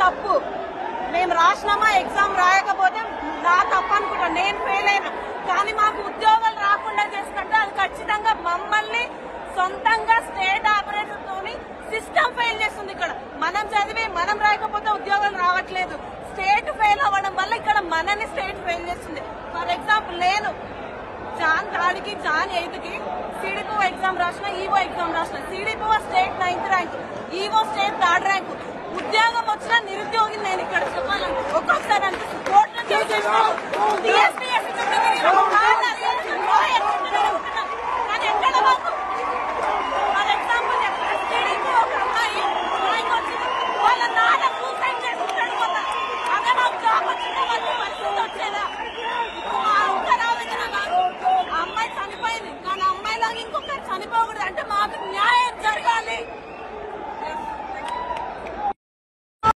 తప్పు. మేము రాసినామా ఎగ్జామ్ రాయకపోతే నా తప్పు అనుకుంటా, నేను ఫెయిల్ అయినా. కానీ మాకు ఉద్యోగాలు రాకుండా చేస్తుంటే అది ఖచ్చితంగా మమ్మల్ని సొంతంగా స్టేట్ ఆపరేటర్ తోని సిస్టమ్ ఫెయిల్ చేస్తుంది. ఇక్కడ మనం చదివి మనం రాయకపోతే ఉద్యోగాలు రావట్లేదు. స్టేట్ ఫెయిల్ అవ్వడం వల్ల ఇక్కడ మనని స్టేట్ ఫెయిల్ చేస్తుంది. ఫర్ ఎగ్జాంపుల్ నేను జాన్ 3కి జాన్ 8కి సిడిపో ఎగ్జామ్ రాసిన, ఈవో ఎగ్జామ్ రాసిన. సిడిపో state 9th rank, EO state 3rd rank. ఉద్యోగం